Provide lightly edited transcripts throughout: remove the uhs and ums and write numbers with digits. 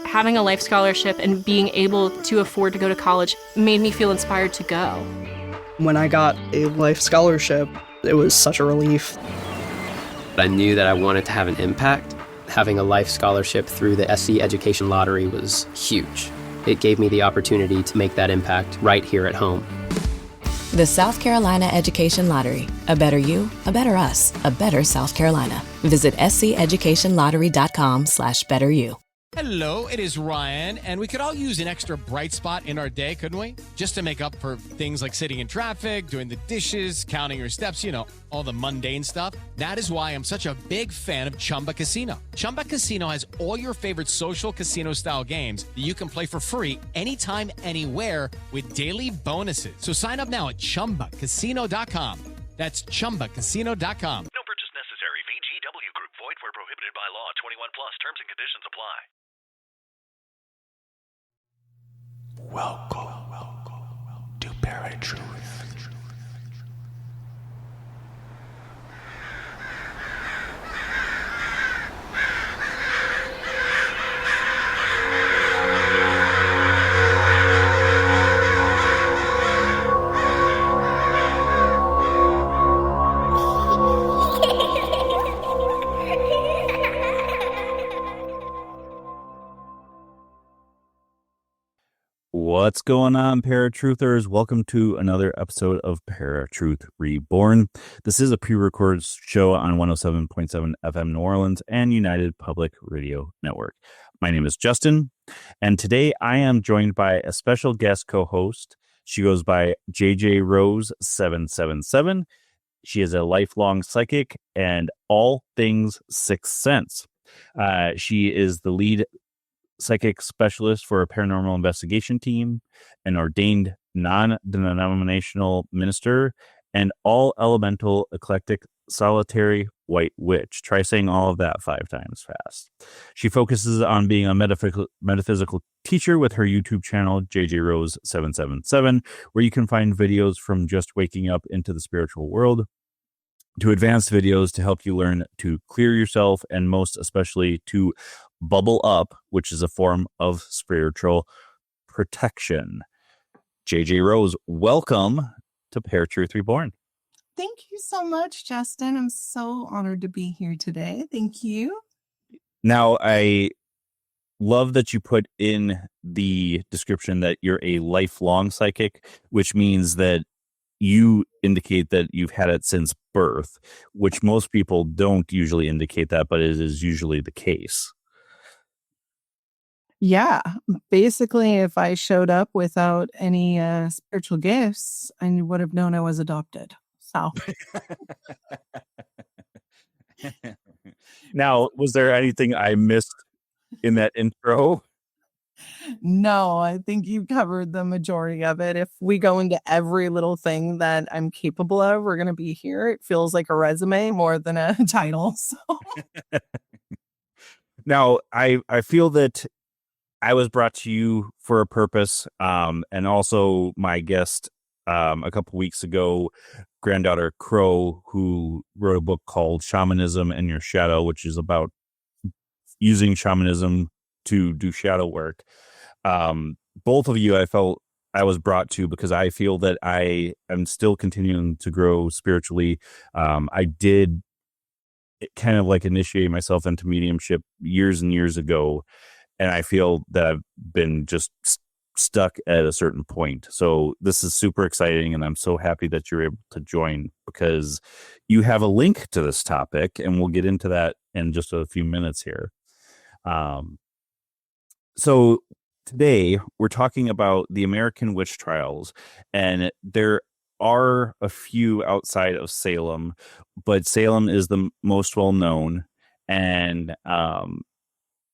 having a life scholarship and being able to afford to go to college made me feel inspired to go. When I got a life scholarship, it was such a relief. I knew that I wanted to have an impact. Having a life scholarship through the SC Education Lottery was huge. It gave me the opportunity to make that impact right here at home. The South Carolina Education Lottery. A better you, a better us, a better South Carolina. Visit sceducationlottery.com/betteryou. Hello, it is Ryan, and we could all use an extra bright spot in our day, couldn't we? Just to make up for things like sitting in traffic, doing the dishes, counting your steps, you know, all the mundane stuff. That is why I'm such a big fan of Chumba Casino. Chumba Casino has all your favorite social casino-style games that you can play for free anytime, anywhere with daily bonuses. So sign up now at ChumbaCasino.com. That's ChumbaCasino.com. No purchase necessary. VGW Group. Void where prohibited by law. 21 plus. Terms and conditions apply. Welcome to ParaTruth. What's going on, ParaTruthers? Welcome to another episode of ParaTruth Reborn. This is a pre-recorded show on 107.7 FM New Orleans and United Public Radio Network. My name is Justin, and today I am joined by a special guest co-host. She goes by JJRose777. She is a lifelong psychic and all things sixth sense. She is the lead psychic specialist for a paranormal investigation team, an ordained non-denominational minister, and all elemental eclectic solitary white witch. Try saying all of that 5 times fast. She focuses on being a metaphysical teacher with her YouTube channel JJRose777, where you can find videos from just waking up into the spiritual world to advanced videos to help you learn to clear yourself, and most especially to bubble up, which is a form of spiritual protection. JJRose, welcome to ParaTruth Reborn. Thank you so much, Justin. I'm so honored to be here today. Thank you. Now, I love that you put in the description that you're a lifelong psychic, which means that you indicate that you've had it since birth, which most people don't usually indicate that, but it is usually the case. Yeah, basically, if I showed up without any spiritual gifts, I would have known I was adopted. So, Now, was there anything I missed in that intro? no, I think you covered the majority of it. If we go into every little thing that I'm capable of, we're going to be here. It feels like a resume more than a title. So, Now, I feel that I was brought to you for a purpose, and also my guest a couple weeks ago, granddaughter Crow, who wrote a book called Shamanism and Your Shadow, which is about using shamanism to do shadow work. Both of you, I felt I was brought to because I feel that I am still continuing to grow spiritually. I did kind of like initiate myself into mediumship years and years ago, and I feel that I've been just stuck at a certain point. So this is super exciting, and I'm so happy that you're able to join because you have a link to this topic, and we'll get into that in just a few minutes here. So today we're talking about the American witch trials, and there are a few outside of Salem, but Salem is the most well known. And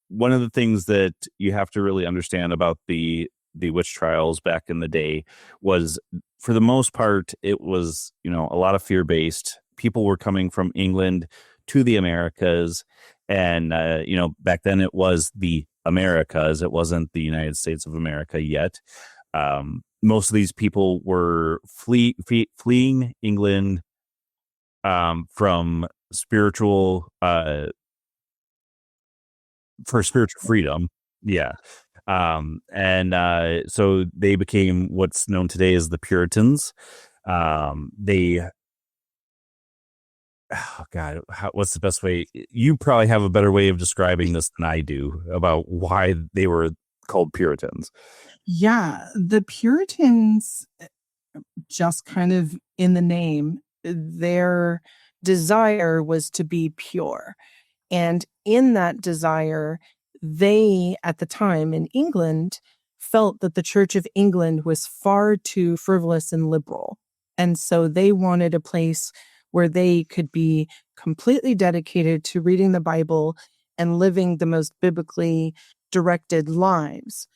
one of the things that you have to really understand about the witch trials back in the day was, for the most part, it was, a lot of fear-based. People were coming from England to the Americas, and back then it was the Americas. It wasn't the United States of America yet. Most of these people were fleeing England from spiritual for spiritual freedom, Yeah. So they became what's known today as the Puritans. Oh God, what's the best way? You probably have a better way of describing this than I do about why they were called Puritans. Yeah, the Puritans, just kind of in the name, their desire was to be pure. And in that desire, they, at the time in England, felt that the Church of England was far too frivolous and liberal. And so they wanted a place where they could be completely dedicated to reading the Bible and living the most biblically directed lives.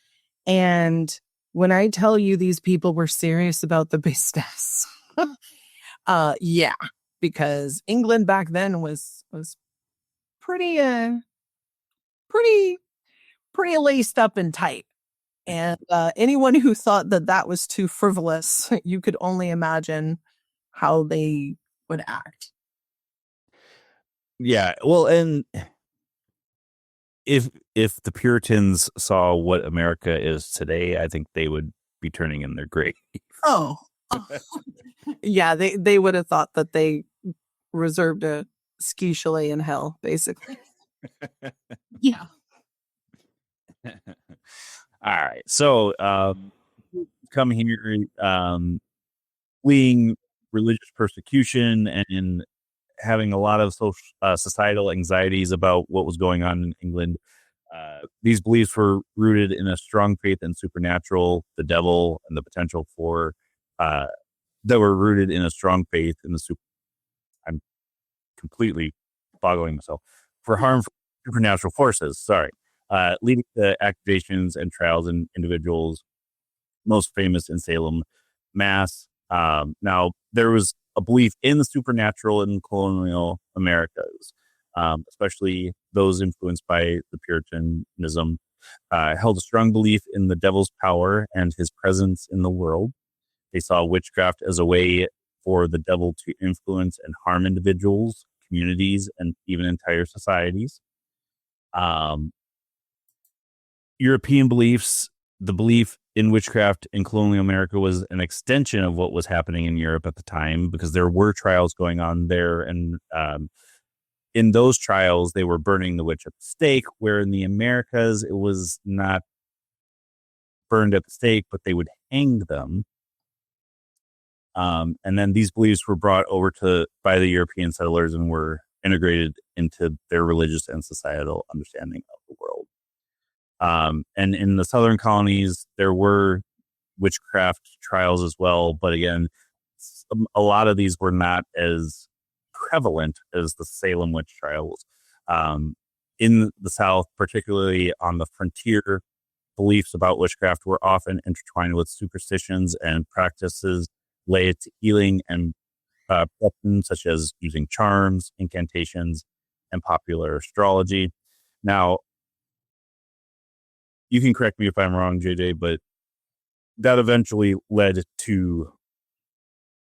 And when I tell you these people were serious about the business, yeah, because England back then was pretty pretty laced up and tight. And anyone who thought that that was too frivolous, you could only imagine how they would act. Yeah. Well, and if the Puritans saw what America is today, I think they would be turning in their grave. Oh. Yeah, they would have thought that they reserved a ski chalet in hell, basically. Yeah. All right. So come here fleeing religious persecution and having a lot of societal anxieties about what was going on in England. These beliefs were rooted in a strong faith in supernatural, the devil, and the potential for that were rooted in a strong faith in the super. I'm completely boggling myself for harmful supernatural forces. Sorry, leading to accusations and trials in individuals. Most famous in Salem, Mass. Now there was a belief in the supernatural in colonial Americas, especially those influenced by the Puritanism, held a strong belief in the devil's power and his presence in the world. They saw witchcraft as a way for the devil to influence and harm individuals, communities, and even entire societies. European beliefs, the belief in witchcraft in colonial America was an extension of what was happening in Europe at the time because there were trials going on there. And in those trials, they were burning the witch at the stake, where in the Americas, it was not burned at the stake, but they would hang them. And then these beliefs were brought over by the European settlers and were integrated into their religious and societal understanding of the world. And in the southern colonies, there were witchcraft trials as well. But again, a lot of these were not as prevalent as the Salem witch trials. In the South, particularly on the frontier, beliefs about witchcraft were often intertwined with superstitions and practices related to healing and protection, such as using charms, incantations, and popular astrology. Now, you can correct me if I'm wrong, JJ, but that eventually led to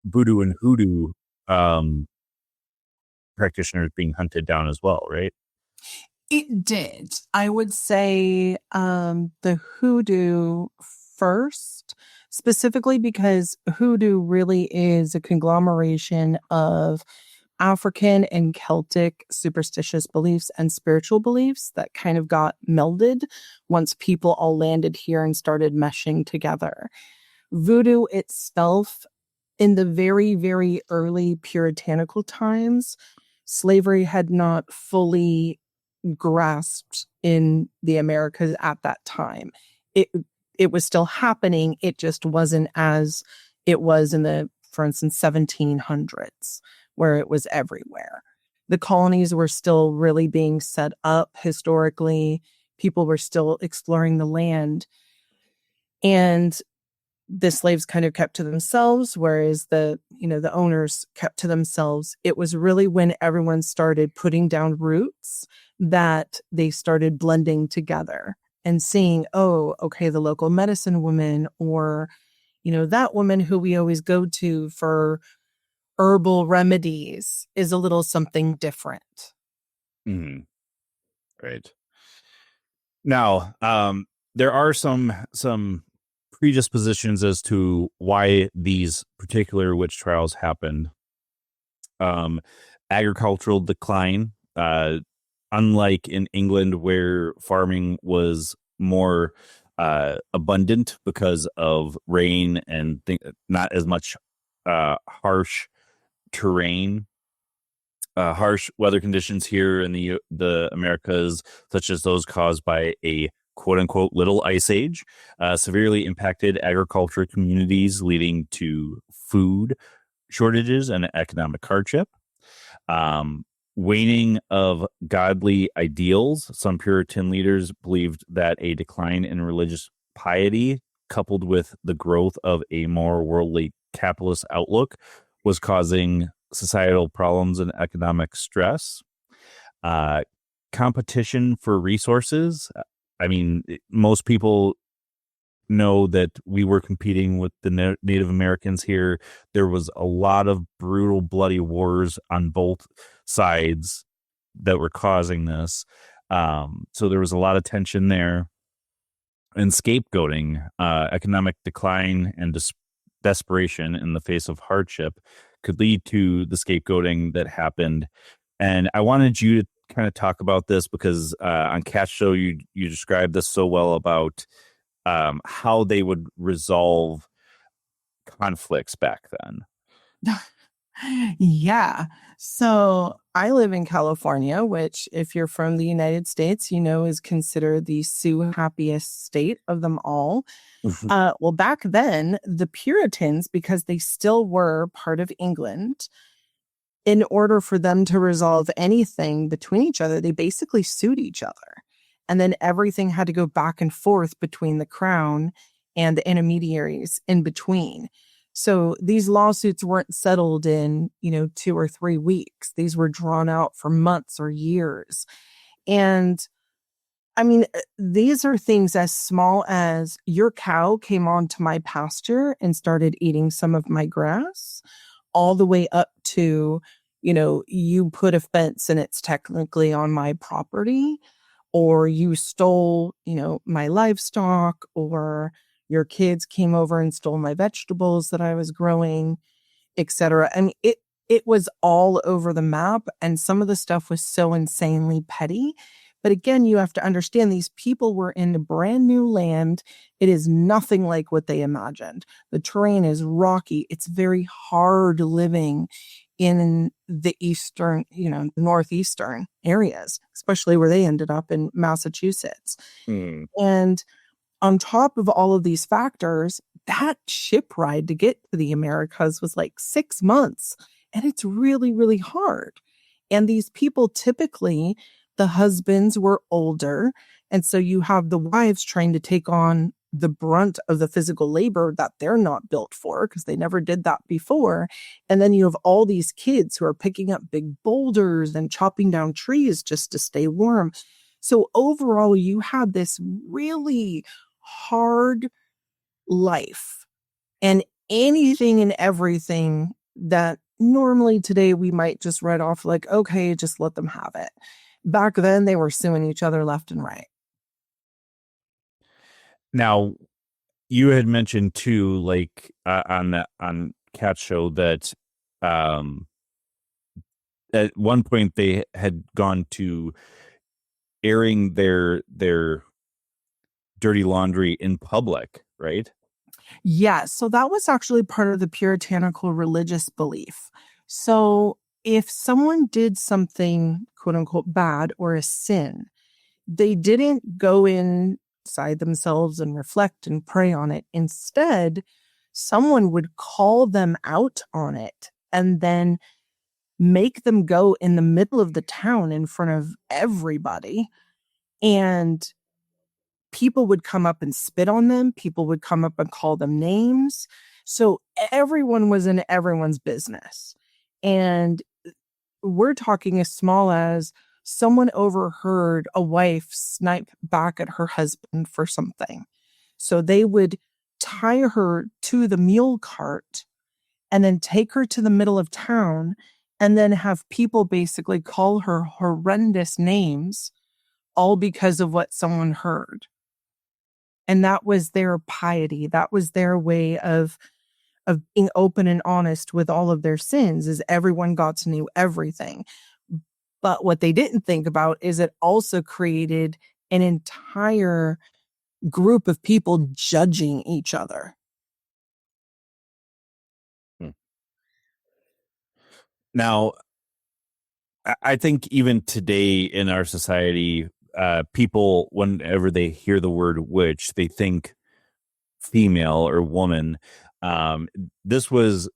voodoo and hoodoo practitioners being hunted down as well, right? It did. I would say the hoodoo first, specifically because hoodoo really is a conglomeration of African and Celtic superstitious beliefs and spiritual beliefs that kind of got melded once people all landed here and started meshing together. Voodoo itself, in the very, very early puritanical times, slavery had not fully grasped in the Americas at that time. It was still happening. It just wasn't as it was in the, for instance, 1700s, where it was everywhere. The colonies were still really being set up historically. People were still exploring the land. And the slaves kind of kept to themselves, whereas the owners kept to themselves. It was really when everyone started putting down roots that they started blending together and seeing, oh, okay, the local medicine woman, or, that woman who we always go to for herbal remedies is a little something different. Mm-hmm. Right. Now, there are some predispositions as to why these particular witch trials happened. Agricultural decline, unlike in England where farming was more abundant because of rain and not as much harsh terrain, harsh weather conditions here in the Americas, such as those caused by a quote-unquote little ice age, severely impacted agriculture communities, leading to food shortages and economic hardship. Waning of godly ideals. Some Puritan leaders believed that a decline in religious piety, coupled with the growth of a more worldly capitalist outlook, was causing societal problems and economic stress. Competition for resources. I mean, most people know that we were competing with the Native Americans here. There was a lot of brutal, bloody wars on both sides that were causing this. So there was a lot of tension there. And scapegoating, economic decline and desperation in the face of hardship could lead to the scapegoating that happened. And I wanted you to kind of talk about this because on Cat's show, you described this so well about how they would resolve conflicts back then. Yeah. So I live in California, which, if you're from the United States, you know, is considered the Sioux happiest state of them all. Well, back then, the Puritans, because they still were part of England, in order for them to resolve anything between each other, they basically sued each other. And then everything had to go back and forth between the crown and the intermediaries in between. So these lawsuits weren't settled in, 2 or 3 weeks. These were drawn out for months or years. And I mean, these are things as small as your cow came onto my pasture and started eating some of my grass, all the way up to, you put a fence and it's technically on my property, or you stole, my livestock, or your kids came over and stole my vegetables that I was growing, etc. I mean, it was all over the map, and some of the stuff was so insanely petty. But again, you have to understand these people were in a brand new land. It is nothing like what they imagined. The terrain is rocky. It's very hard living in the eastern, northeastern areas, especially where they ended up in Massachusetts. And on top of all of these factors, that ship ride to get to the Americas was like 6 months. And it's really, really hard. And these people typically, the husbands were older. And so you have the wives trying to take on the brunt of the physical labor that they're not built for because they never did that before. And then you have all these kids who are picking up big boulders and chopping down trees just to stay warm. So overall, you had this really hard life, and anything and everything that normally today we might just write off like, okay, just let them have it. Back then, they were suing each other left and right. Now, you had mentioned too, like on Cat's show, that at one point they had gone to airing their dirty laundry in public, right? Yeah, so that was actually part of the puritanical religious belief. So if someone did something, quote unquote, bad or a sin, they didn't go inside themselves and reflect and pray on it. Instead, someone would call them out on it and then make them go in the middle of the town in front of everybody. And people would come up and spit on them. People would come up and call them names. So everyone was in everyone's business. And we're talking as small as someone overheard a wife snipe back at her husband for something. So they would tie her to the mule cart and then take her to the middle of town and then have people basically call her horrendous names all because of what someone heard. And that was their piety. That was their way of being open and honest with all of their sins, is everyone got to know everything. But what they didn't think about is it also created an entire group of people judging each other. Now, I think even today in our society, people, whenever they hear the word witch, they think female or woman. This was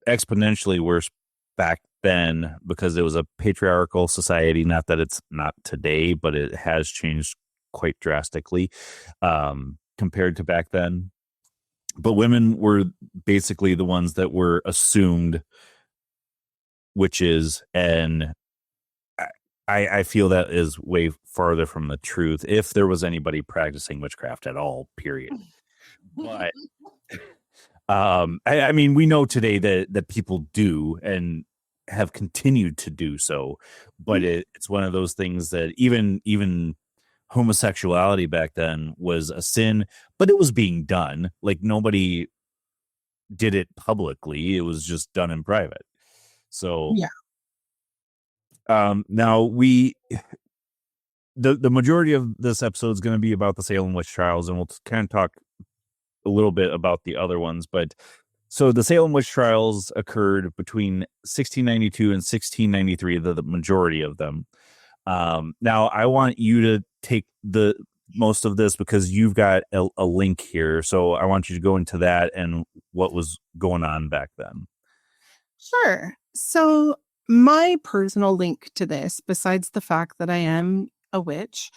exponentially worse back then because it was a patriarchal society. Not that it's not today, but it has changed quite drastically compared to back then. But women were basically the ones that were assumed witches, and I feel that is way farther from the truth, if there was anybody practicing witchcraft at all, period. But I mean, we know today that people do and have continued to do so, but it's one of those things that even homosexuality back then was a sin, but it was being done. Like, nobody did it publicly. It was just done in private. So Yeah. now the majority of this episode is going to be about the Salem witch trials, and we'll kind of talk a little bit about the other ones. But so the Salem witch trials occurred between 1692 and 1693, the majority of them. Now I want you to take the most of this because you've got a link here. So I want you to go into that and what was going on back then. Sure. So my personal link to this, besides the fact that I am a witch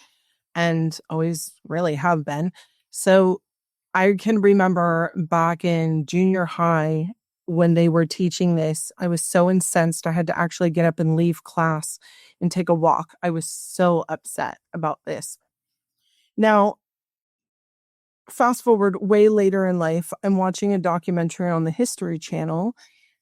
and always really have been. So I can remember back in junior high when they were teaching this, I was so incensed. I had to actually get up and leave class and take a walk. I was so upset about this. Now, fast forward way later in life, I'm watching a documentary on the History Channel,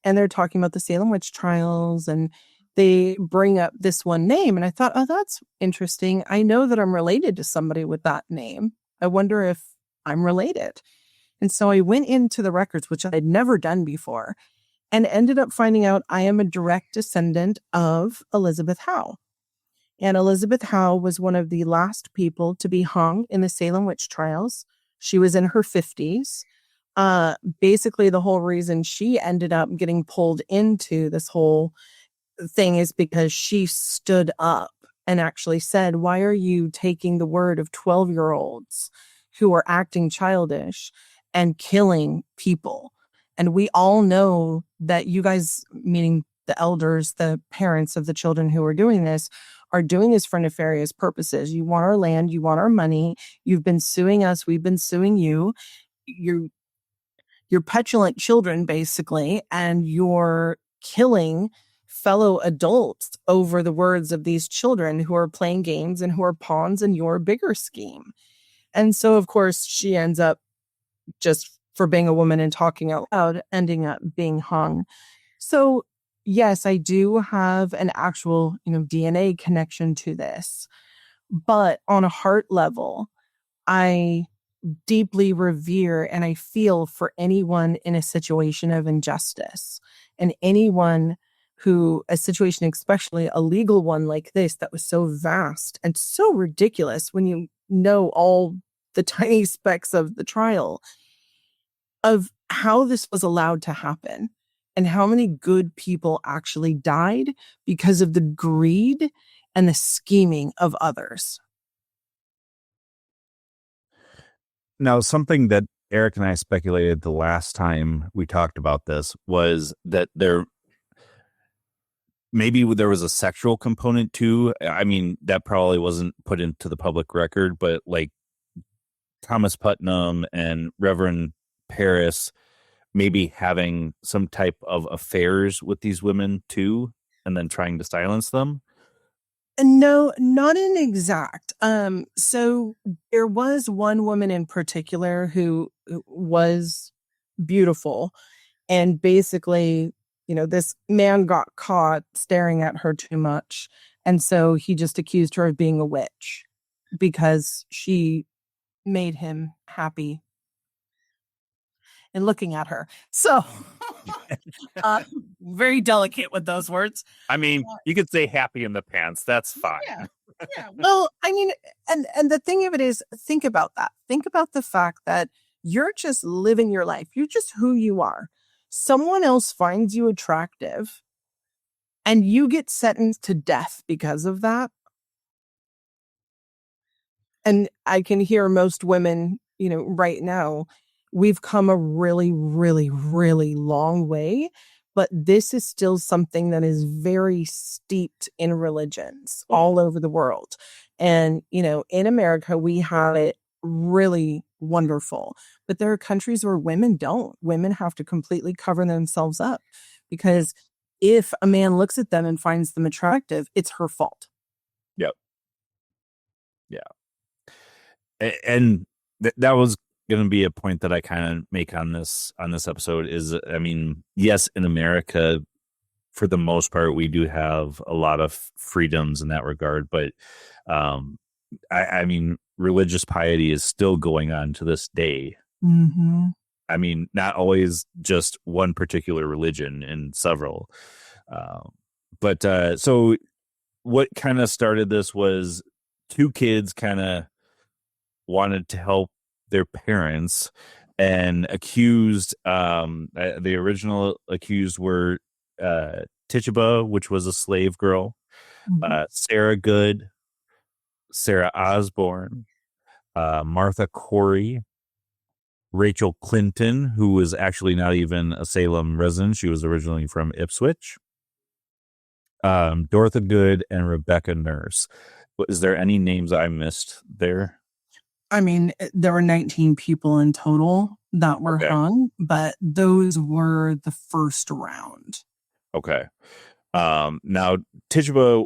and they're talking about the Salem witch trials, and they bring up this one name. And I thought, oh, that's interesting. I know that I'm related to somebody with that name. I wonder if I'm related. And so I went into the records, which I'd never done before, and ended up finding out I am a direct descendant of Elizabeth Howe. And Elizabeth Howe was one of the last people to be hung in the Salem witch trials. She was in her 50s. Basically, the whole reason she ended up getting pulled into this whole thing is because she stood up and actually said, why are you taking the word of 12-year-olds who are acting childish and killing people? And we all know that you guys, meaning the elders, the parents of the children who are doing this for nefarious purposes. You want our land, you want our money. You've been suing us, we've been suing you. You're petulant children, basically, and you're killing fellow adults over the words of these children who are playing games and who are pawns in your bigger scheme. And so, of course, she ends up, just for being a woman and talking out loud, ending up being hung. So, yes, I do have an actual, DNA connection to this. But on a heart level, I deeply revere and I feel for anyone in a situation of injustice, and anyone who, a situation, especially a legal one like this, that was so vast and so ridiculous when you know all the tiny specks of the trial, of how this was allowed to happen and how many good people actually died because of the greed and the scheming of others. Now, something that Erik and I speculated the last time we talked about this was that maybe there was a sexual component too. I mean, that probably wasn't put into the public record, but like Thomas Putnam and Reverend Paris maybe having some type of affairs with these women too, and then trying to silence them. No, not an exact. So there was one woman in particular who was beautiful, and basically, this man got caught staring at her too much, And so he just accused her of being a witch because she made him happy and looking at her. So very delicate with those words. I mean, you could say happy in the pants. That's fine. Yeah. Yeah. Well, I mean, and the thing of it is, think about that. Think about the fact that you're just living your life. You're just who you are. Someone else finds you attractive and you get sentenced to death because of that. And I can hear most women, right now, we've come a really, really, really long way. But this is still something that is very steeped in religions all over the world. And, in America, we have it really wonderful. But there are countries where women don't. Women have to completely cover themselves up because if a man looks at them and finds them attractive, it's her fault. Yep. Yeah. And that was going to be a point that I kind of make on this episode is, I mean, yes, in America, for the most part, we do have a lot of freedoms in that regard, but I mean, religious piety is still going on to this day. Mm-hmm. I mean, not always just one particular religion and several. But so what kind of started this was two kids kind of wanted to help their parents and accused, the original accused were Tituba, which was a slave girl, Sarah Good, Sarah Osborne, Martha Corey, Rachel Clinton, who was actually not even a Salem resident. She was originally from Ipswich. Dorothy Good and Rebecca Nurse. Is there any names I missed there? I mean, there were 19 people in total that were hung, but those were the first round. Okay. Now, Tituba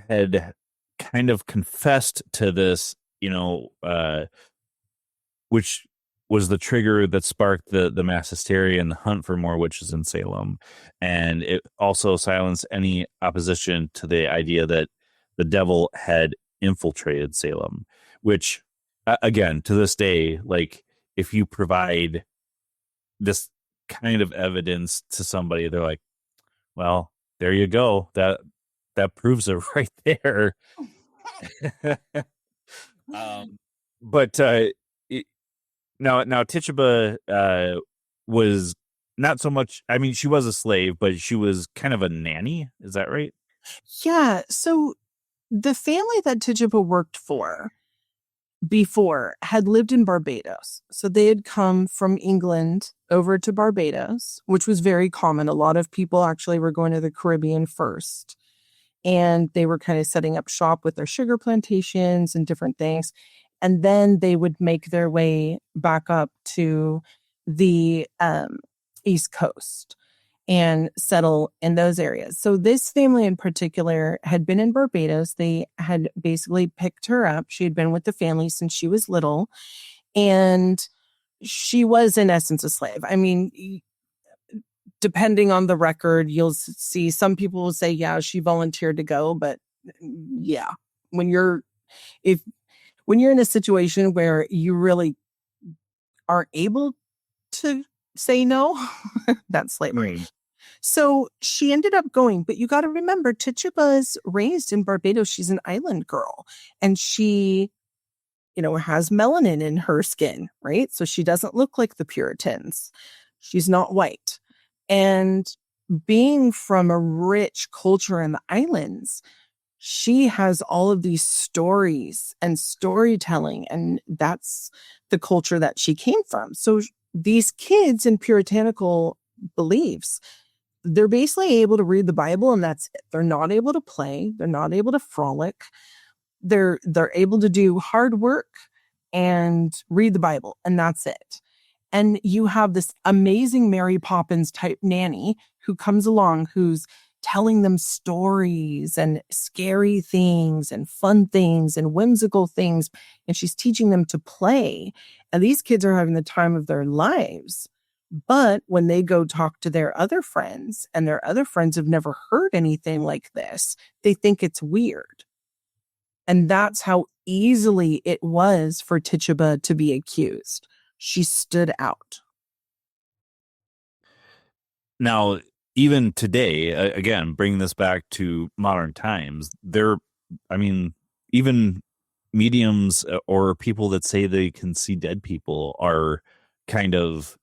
had kind of confessed to this, which was the trigger that sparked the mass hysteria and the hunt for more witches in Salem. And it also silenced any opposition to the idea that the devil had infiltrated Salem, which, again, to this day, like, if you provide this kind of evidence to somebody, they're like, well, there you go. That proves it right there. But now Tituba was not so much, I mean, she was a slave, but she was kind of a nanny. Is that right? Yeah. So the family that Tituba worked for before had lived in Barbados. So they had come from England over to Barbados, which was very common. A lot of people actually were going to the Caribbean first. And they were kind of setting up shop with their sugar plantations and different things. And then they would make their way back up to the East Coast and settle in those areas. So this family in particular had been in Barbados. They had basically picked her up. She had been with the family since she was little. And she was, in essence, a slave. I mean, depending on the record, you'll see some people will say, yeah, she volunteered to go. But yeah, when you're in a situation where you really aren't able to say no, that's slavery. Right. So she ended up going, but you got to remember, Tituba's raised in Barbados. She's an island girl, and she, has melanin in her skin, right? So she doesn't look like the Puritans. She's not white. And being from a rich culture in the islands, she has all of these stories and storytelling, and that's the culture that she came from. So these kids in puritanical beliefs, they're basically able to read the Bible, and that's it. They're not able to play. They're not able to frolic. They're able to do hard work and read the Bible, and that's it. And you have this amazing Mary Poppins type nanny who comes along, who's telling them stories and scary things and fun things and whimsical things. And she's teaching them to play. And these kids are having the time of their lives But when they go talk to their other friends and their other friends have never heard anything like this, they think it's weird. And that's how easily it was for Tituba to be accused. She stood out. Now, even today, again, bringing this back to modern times, even mediums or people that say they can see dead people are kind of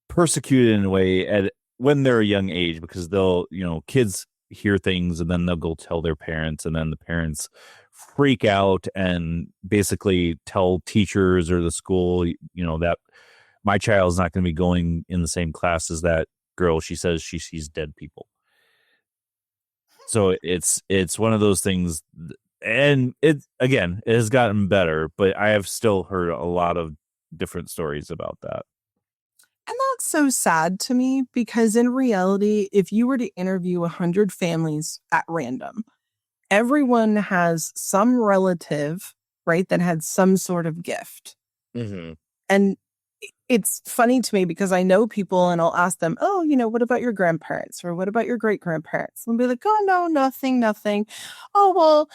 persecuted in a way when they're a young age, because they'll, kids hear things and then they'll go tell their parents, and then the parents freak out and basically tell teachers or the school, that my child's not going to be going in the same class as that girl. She says she sees dead people. So it's one of those things, and it has gotten better, but I have still heard a lot of different stories about that. And that's so sad to me, because in reality, if you were to interview 100 families at random, everyone has some relative, right, that had some sort of gift. Mm-hmm. And it's funny to me because I know people and I'll ask them, oh, what about your grandparents, or what about your great grandparents? And they'll be like, oh, no, nothing. Oh, well,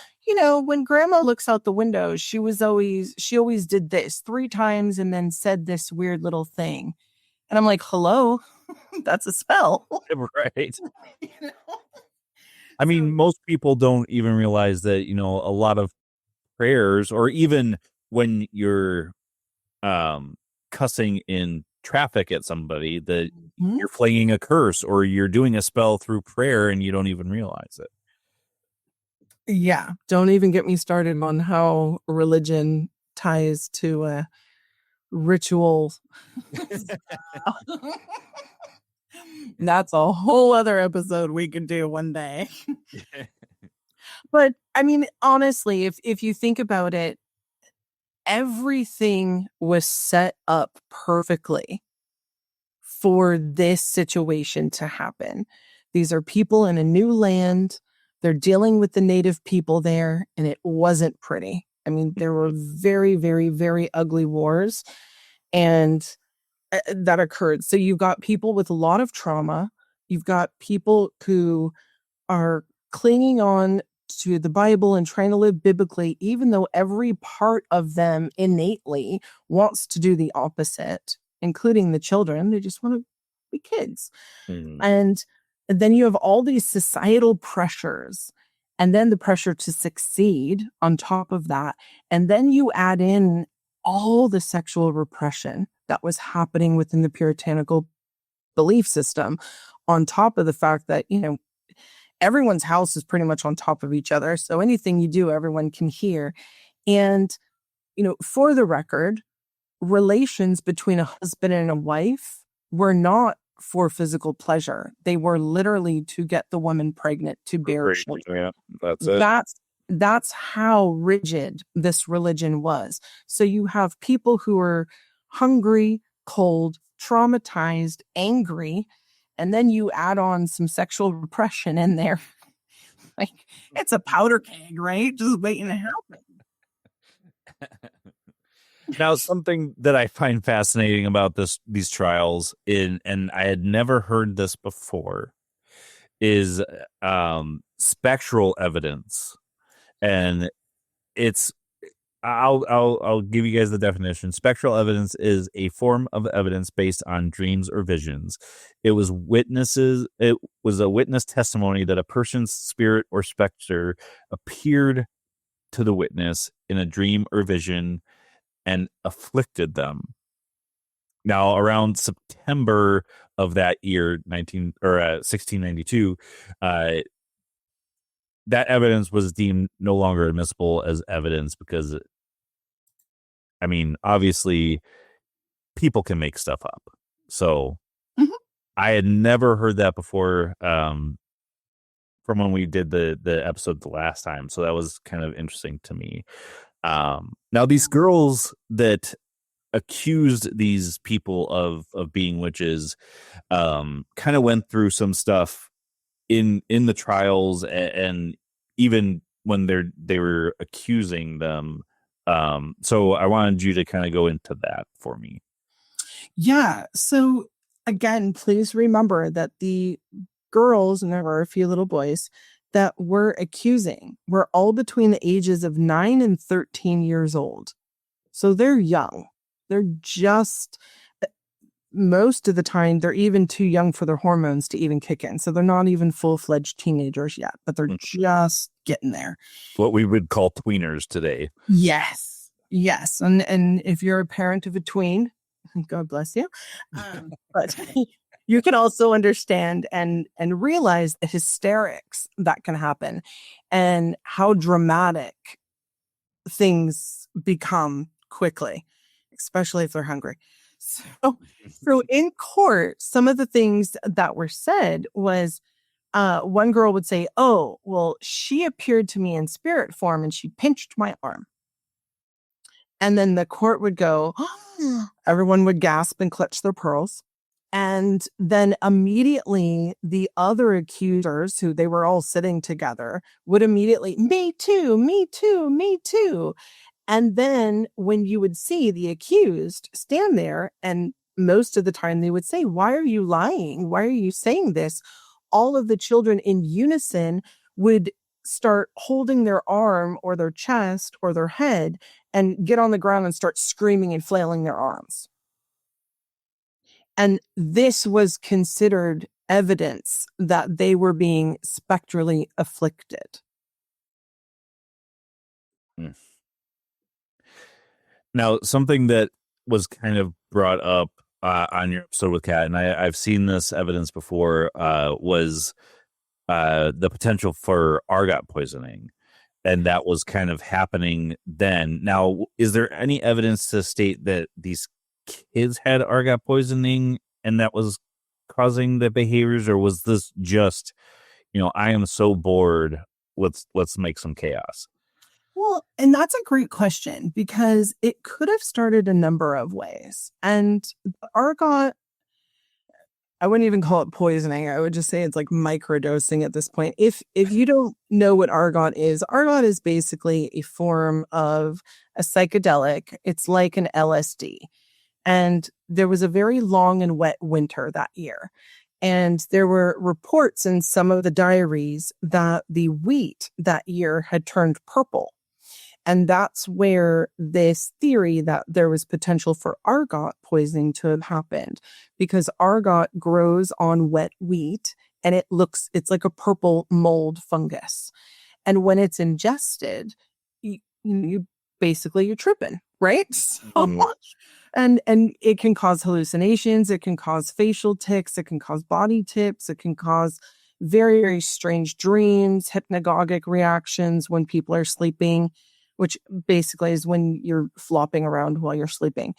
when grandma looks out the window, she always did this 3 times and then said this weird little thing. And I'm like, hello, that's a spell. Right. I mean, most people don't even realize that, a lot of prayers, or even when you're cussing in traffic at somebody, that you're flinging a curse or you're doing a spell through prayer and you don't even realize it. Yeah. Don't even get me started on how religion ties to ritual. That's a whole other episode we could do one day. But I mean, honestly, if you think about it, everything was set up perfectly for this situation to happen. These are people in a new land. They're dealing with the native people there, and it wasn't pretty. I mean, there were very, very, very ugly wars and that occurred. So you've got people with a lot of trauma. You've got people who are clinging on to the Bible and trying to live biblically, even though every part of them innately wants to do the opposite, including the children. They just want to be kids. Mm-hmm. And then you have all these societal pressures, and then the pressure to succeed on top of that. And then you add in all the sexual repression that was happening within the puritanical belief system, on top of the fact that, everyone's house is pretty much on top of each other. So anything you do, everyone can hear. And, for the record, relations between a husband and a wife were not for physical pleasure. They were literally to get the woman pregnant, to bear children. Yeah, that's it. That's how rigid this religion was. So you have people who are hungry, cold, traumatized, angry, and then you add on some sexual repression in there. Like, it's a powder keg, right? Just waiting to happen. Now, something that I find fascinating about these trials, and I had never heard this before, is spectral evidence. And I'll give you guys the definition. Spectral evidence is a form of evidence based on dreams or visions. It was a witness testimony that a person's spirit or specter appeared to the witness in a dream or vision and afflicted them. Now, around September of that year, 1692, that evidence was deemed no longer admissible as evidence because, obviously, people can make stuff up. So I had never heard that before from when we did the episode the last time. So that was kind of interesting to me. Now, these girls that accused these people of being witches kind of went through some stuff in the trials, and even when they were accusing them. So I wanted you to kind of go into that for me. Yeah. So again, please remember that the girls, and there were a few little boys that were accusing, were all between the ages of 9 and 13 years old. So they're young. They're just, most of the time, they're even too young for their hormones to even kick in. So they're not even full-fledged teenagers yet, but they're just getting there. What we would call tweeners today. Yes. Yes. And if you're a parent of a tween, God bless you. But you can also understand and realize the hysterics that can happen and how dramatic things become quickly, especially if they're hungry. So in court, some of the things that were said was one girl would say, "Oh, well, she appeared to me in spirit form and she pinched my arm." And then the court would go, everyone would gasp and clutch their pearls. And then immediately the other accusers, who they were all sitting together, would immediately, "Me too, me too, me too." And then when you would see the accused stand there, and most of the time they would say, "Why are you lying? Why are you saying this?" All of the children in unison would start holding their arm or their chest or their head and get on the ground and start screaming and flailing their arms. And this was considered evidence that they were being spectrally afflicted. Now, something that was kind of brought up on your episode with Kat, and I've seen this evidence before, was the potential for argot poisoning. And that was kind of happening then. Now, is there any evidence to state that these kids had argot poisoning and that was causing the behaviors, or was this just, I am so bored, let's make some chaos? Well, and that's a great question because it could have started a number of ways. And argot, I wouldn't even call it poisoning. I would just say it's like microdosing at this point. If you don't know what argot is basically a form of a psychedelic. It's like an LSD. And there was a very long and wet winter that year. And there were reports in some of the diaries that the wheat that year had turned purple. And that's where this theory that there was potential for argot poisoning to have happened, because argot grows on wet wheat and it's like a purple mold fungus. And when it's ingested, you basically you're tripping, right? So, and it can cause hallucinations, it can cause facial tics, it can cause body tips, it can cause very, very strange dreams, hypnagogic reactions when people are sleeping, which basically is when you're flopping around while you're sleeping.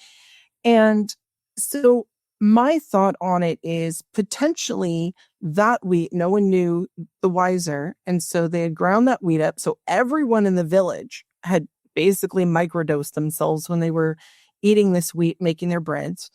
And so my thought on it is potentially that wheat, no one knew the wiser. And so they had ground that wheat up. So everyone in the village had basically microdosed themselves when they were eating this wheat, making their breads.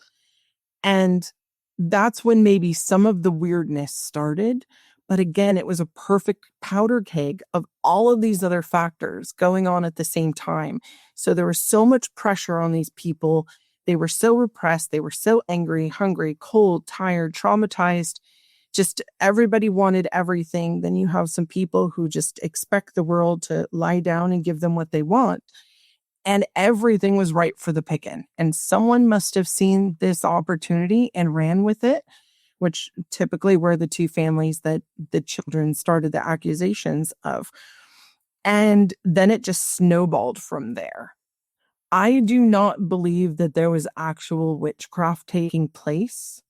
And that's when maybe some of the weirdness started. But again, it was a perfect powder keg of all of these other factors going on at the same time. So there was so much pressure on these people. They were so repressed. They were so angry, hungry, cold, tired, traumatized. Just everybody wanted everything. Then you have some people who just expect the world to lie down and give them what they want. And everything was ripe for the picking. And someone must have seen this opportunity and ran with it, which typically were the two families that the children started the accusations of. And then it just snowballed from there. I do not believe that there was actual witchcraft taking place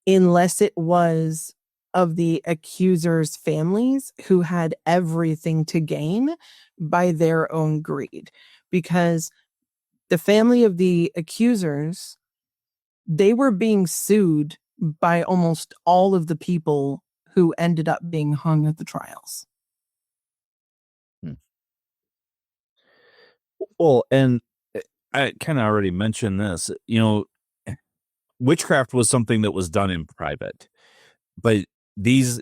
unless it was of the accusers' families who had everything to gain by their own greed. Because the family of the accusers, they were being sued by almost all of the people who ended up being hung at the trials. Well, and I kind of already mentioned this, witchcraft was something that was done in private, but these,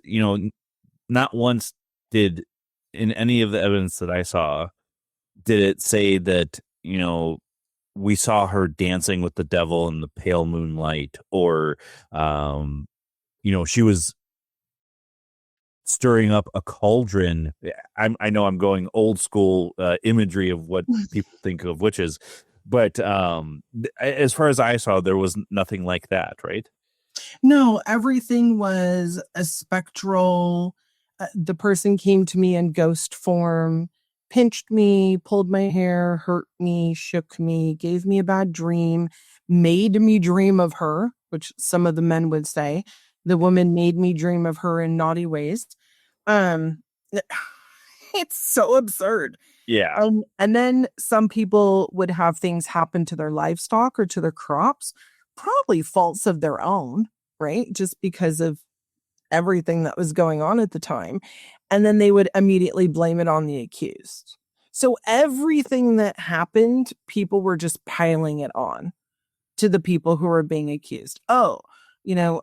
not once did, in any of the evidence that I saw, did it say that, we saw her dancing with the devil in the pale moonlight, or she was stirring up a cauldron. I know I'm going old school imagery of what people think of witches, but as far as I saw, there was nothing like that, right? No, everything was a spectral. The person came to me in ghost form, pinched me, pulled my hair, hurt me, shook me, gave me a bad dream, made me dream of her, which some of the men would say. The woman made me dream of her in naughty ways. Um, it's so absurd. Yeah. And then some people would have things happen to their livestock or to their crops, probably faults of their own, right? Just because of everything that was going on at the time. And then they would immediately blame it on the accused. So everything that happened, people were just piling it on to the people who were being accused. Oh,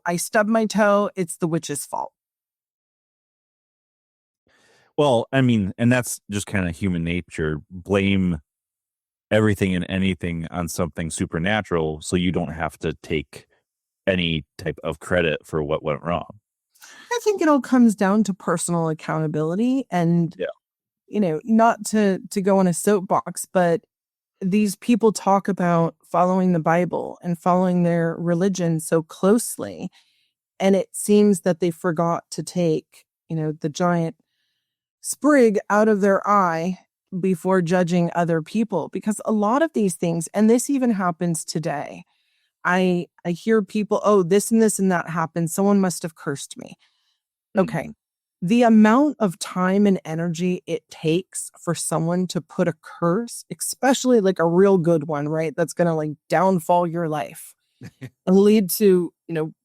I stubbed my toe. It's the witch's fault. Well, I mean, and that's just kind of human nature. Blame everything and anything on something supernatural so you don't have to take any type of credit for what went wrong. I think it all comes down to personal accountability and, not to go on a soapbox, but these people talk about following the Bible and following their religion so closely. And it seems that they forgot to take, the giant sprig out of their eye before judging other people, because a lot of these things, and this even happens today, I hear people, oh, this and this and that happened, someone must have cursed me. Okay, the amount of time and energy it takes for someone to put a curse, especially like a real good one, right, that's gonna like downfall your life and lead to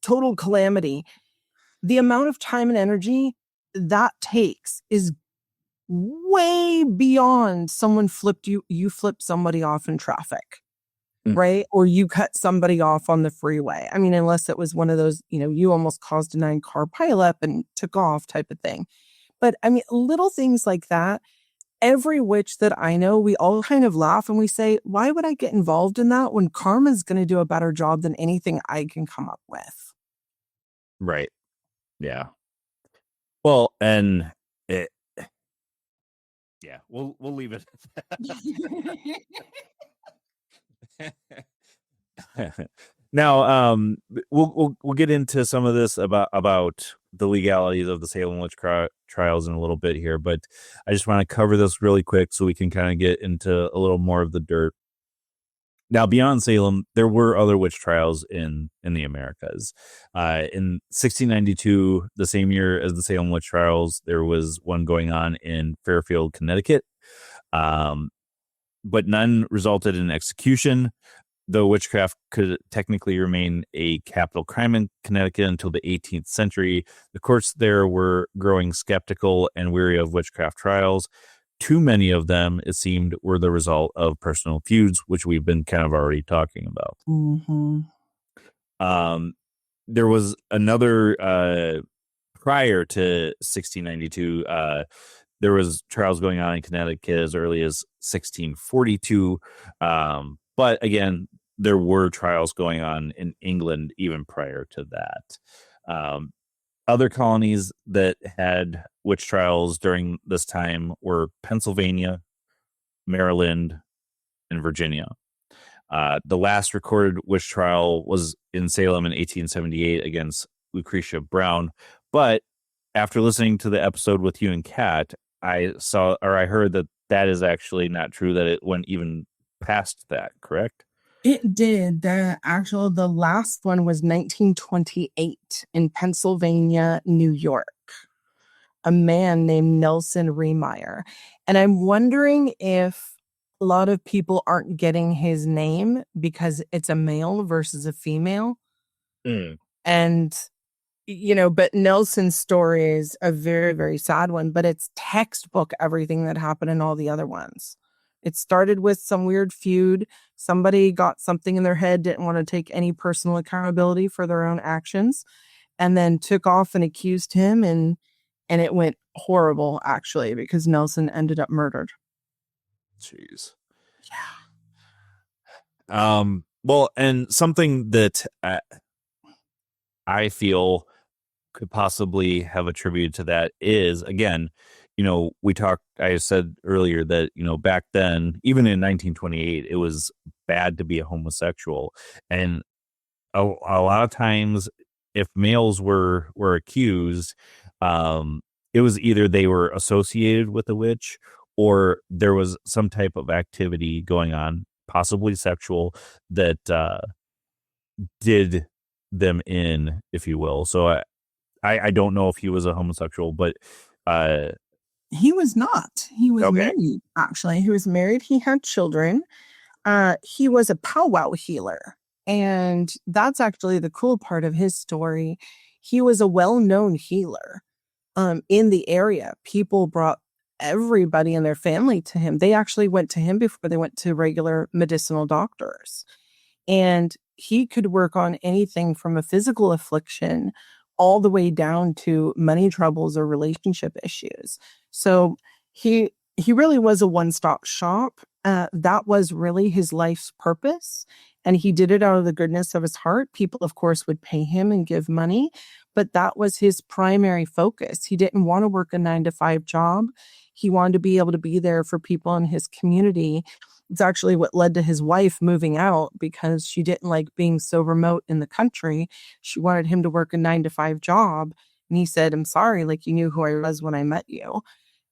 total calamity, the amount of time and energy that takes is way beyond someone you flipped somebody off in traffic, right? Or you cut somebody off on the freeway. I mean, unless it was one of those, you almost caused a 9-car pileup and took off type of thing. But I mean, little things like that, every witch that I know, we all kind of laugh and we say, why would I get involved in that when karma's going to do a better job than anything I can come up with? Right. Yeah. Well, and yeah, we'll leave it at that. Now, we'll get into some of this about the legalities of the Salem witch trials in a little bit here, but I just want to cover this really quick so we can kind of get into a little more of the dirt. Now, beyond Salem, there were other witch trials in the Americas. In 1692, the same year as the Salem witch trials, there was one going on in Fairfield, Connecticut. But none resulted in execution, though witchcraft could technically remain a capital crime in Connecticut until the 18th century. The courts there were growing skeptical and weary of witchcraft trials. Too many of them, it seemed, were the result of personal feuds, which we've been kind of already talking about. Mm-hmm. There was another, prior to 1692, there was trials going on in Connecticut as early as 1642. But again, there were trials going on in England even prior to that. Other colonies that had witch trials during this time were Pennsylvania, Maryland, and Virginia. The last recorded witch trial was in Salem in 1878 against Lucretia Brown. But after listening to the episode with you and Kat, I heard that is actually not true, that it went even past that, correct? It did. The last one was 1928 in Pennsylvania, New York. A man named Nelson Riemeyer. And I'm wondering if a lot of people aren't getting his name because it's a male versus a female. And, but Nelson's story is a very, very sad one, but it's textbook everything that happened in all the other ones. It started with some weird feud. Somebody got something in their head, didn't want to take any personal accountability for their own actions, and then took off and accused him. And it went horrible, actually, because Nelson ended up murdered. Jeez. Well, and something that I feel could possibly have attributed to that is, again, I said earlier that, back then, even in 1928, it was bad to be a homosexual. And a lot of times, if males were accused, it was either they were associated with a witch or there was some type of activity going on, possibly sexual, that did them in, if you will. So I don't know if he was a homosexual, but He was not. He was Okay. married, actually. He was married. He had children. He was a powwow healer. And that's actually the cool part of his story. He was a well-known healer in the area. People brought everybody and their family to him. They actually went to him before they went to regular medicinal doctors. And he could work on anything from a physical affliction all the way down to money troubles or relationship issues. So he really was a one-stop shop. That was really his life's purpose. And he did it out of the goodness of his heart. People, of course, would pay him and give money, but that was his primary focus. He didn't want to work a 9-to-5 job. He wanted to be able to be there for people in his community. It's actually what led to his wife moving out because she didn't like being so remote in the country. She wanted him to work a 9-to-5 job. And he said, I'm sorry, like you knew who I was when I met you.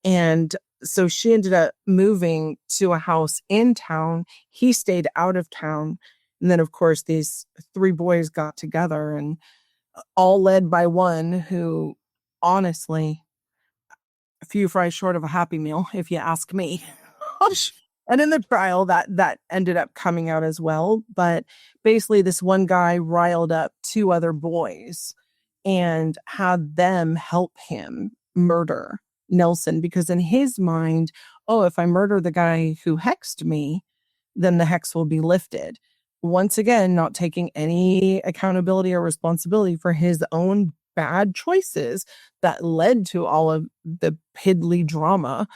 And so she ended up moving to a house in town. He stayed out of town. And then, of course, these 3 boys got together and all led by one who, honestly, a few fries short of a Happy Meal, if you ask me. And in the trial, that ended up coming out as well. But basically, this one guy riled up 2 other boys and had them help him murder Nelson, because in his mind, oh, if I murder the guy who hexed me, then the hex will be lifted. Once again, not taking any accountability or responsibility for his own bad choices that led to all of the piddly drama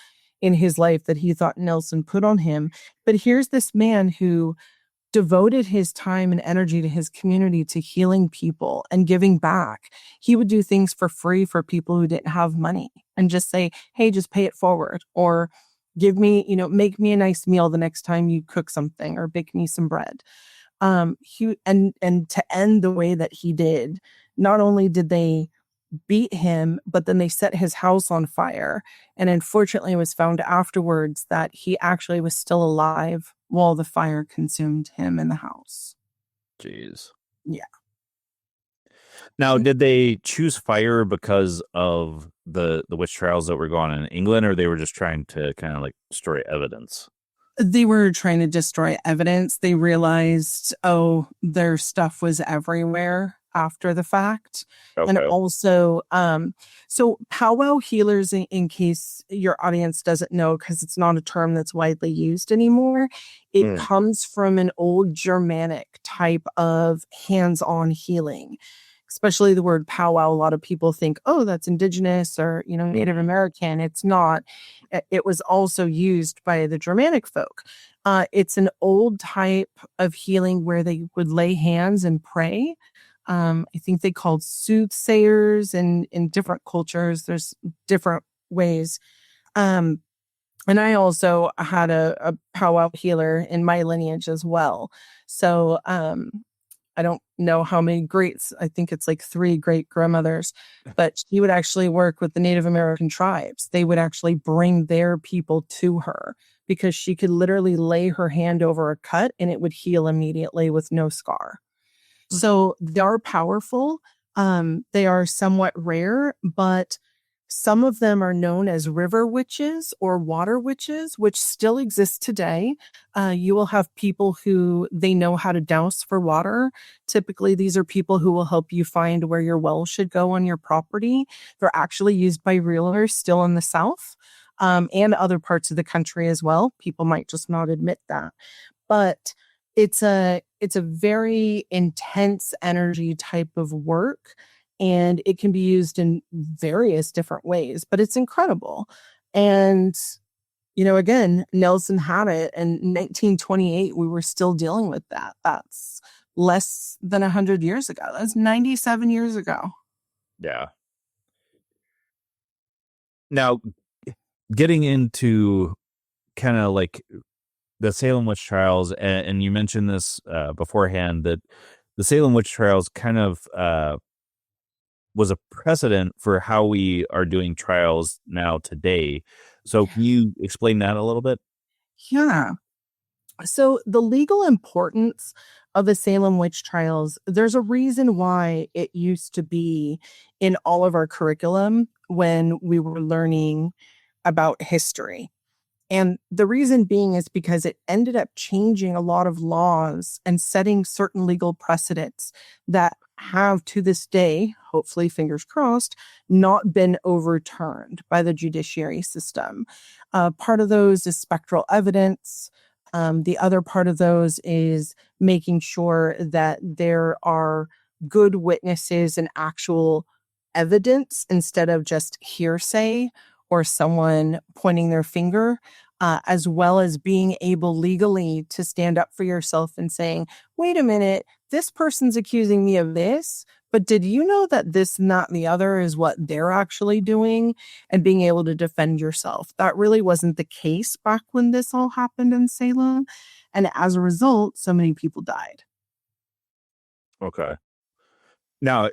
in his life that he thought Nelson put on him. But here's this man who devoted his time and energy to his community, to healing people and giving back. He would do things for free for people who didn't have money and just say, hey, just pay it forward, or give me, make me a nice meal the next time you cook something, or bake me some bread. And to end the way that he did, not only did they beat him, but then they set his house on fire. And unfortunately, it was found afterwards that he actually was still alive while the fire consumed him in the house. Jeez. Yeah. Now, did they choose fire because of the witch trials that were going on in England, or they were just trying to kind of like destroy evidence? They were trying to destroy evidence. They realized, oh, their stuff was everywhere after the fact. Okay. And also, so powwow healers, in case your audience doesn't know, because it's not a term that's widely used anymore, it comes from an old Germanic type of hands-on healing. Especially the word powwow, a lot of people think, oh, that's indigenous or, Native American. It's not. It was also used by the Germanic folk. It's an old type of healing where they would lay hands and pray. I think they called soothsayers, and in different cultures, there's different ways. And I also had a powwow healer in my lineage as well. So, I don't know how many greats, I think it's like 3 great grandmothers, but she would actually work with the Native American tribes. They would actually bring their people to her because she could literally lay her hand over a cut and it would heal immediately with no scar. So they are powerful. They are somewhat rare, but some of them are known as river witches or water witches, which still exist today. You will have people who they know how to douse for water. Typically, these are people who will help you find where your well should go on your property. They're actually used by realtors still in the South, and other parts of the country as well. People might just not admit that. But it's a very intense energy type of work. And it can be used in various different ways, but it's incredible. And, again, Nelson had it, and 1928, we were still dealing with that. That's less than 100 years ago. That's 97 years ago. Yeah. Now, getting into kind of like the Salem witch trials, and you mentioned this beforehand, that the Salem witch trials kind of was a precedent for how we are doing trials now today. So can you explain that a little bit? Yeah. So the legal importance of the Salem witch trials, there's a reason why it used to be in all of our curriculum when we were learning about history. And the reason being is because it ended up changing a lot of laws and setting certain legal precedents that have to this day, hopefully fingers crossed, not been overturned by the judiciary system. Part of those is spectral evidence. The other part of those is making sure that there are good witnesses and actual evidence instead of just hearsay or someone pointing their finger, as well as being able legally to stand up for yourself and saying, wait a minute, this person's accusing me of this, but did you know that this, not the other, is what they're actually doing? And being able to defend yourself. That really wasn't the case back when this all happened in Salem. And as a result, so many people died. Okay. Now,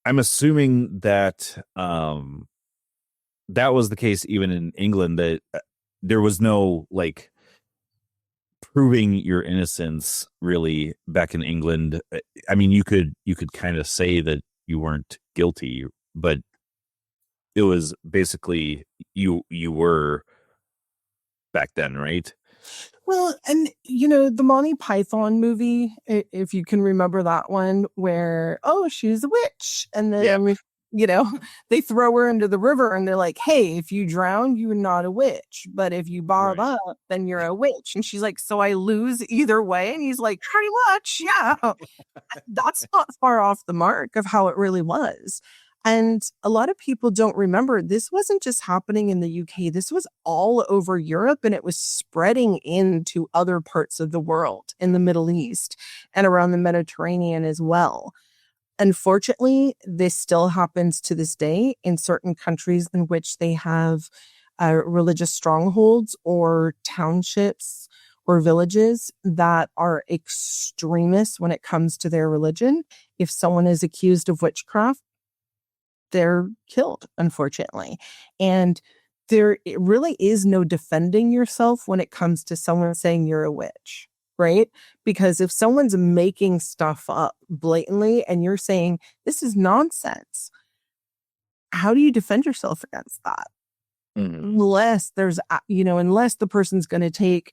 I'm assuming that that was the case even in England, that there was no like proving your innocence really back in England. I mean, you could kind of say that you weren't guilty, but it was basically you were back then, right? Well, and the Monty Python movie, if you can remember that one, where, oh, she's a witch. And then, they throw her into the river and they're like, hey, if you drown, you're not a witch. But if you bob up, then you're a witch. And she's like, so I lose either way. And he's like, pretty much, yeah. That's not far off the mark of how it really was. And a lot of people don't remember, this wasn't just happening in the UK. This was all over Europe, and it was spreading into other parts of the world, in the Middle East and around the Mediterranean as well. Unfortunately, this still happens to this day in certain countries in which they have religious strongholds or townships or villages that are extremists when it comes to their religion. If someone is accused of witchcraft, they're killed, unfortunately. And there really is no defending yourself when it comes to someone saying you're a witch, right? Because if someone's making stuff up blatantly and you're saying this is nonsense, how do you defend yourself against that? Unless there's, unless the person's going to take,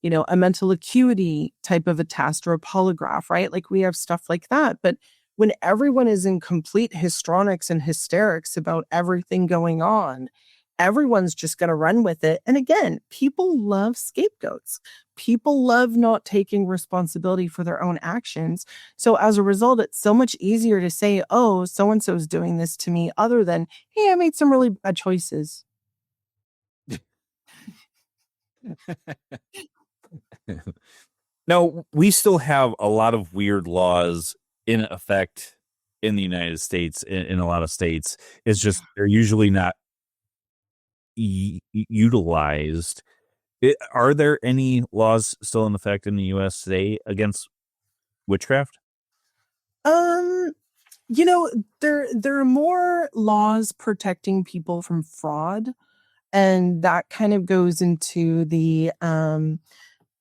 a mental acuity type of a test or a polygraph, right? Like we have stuff like that. But when everyone is in complete histrionics and hysterics about everything going on, everyone's just going to run with it. And again, people love scapegoats. People love not taking responsibility for their own actions. So as a result, it's so much easier to say, oh, so-and-so is doing this to me, other than, hey, I made some really bad choices. Now, we still have a lot of weird laws in effect in the United States, in a lot of states. It's just they're usually not utilized. Are there any laws still in effect in the U.S. today against witchcraft? There are more laws protecting people from fraud, and that kind of goes into the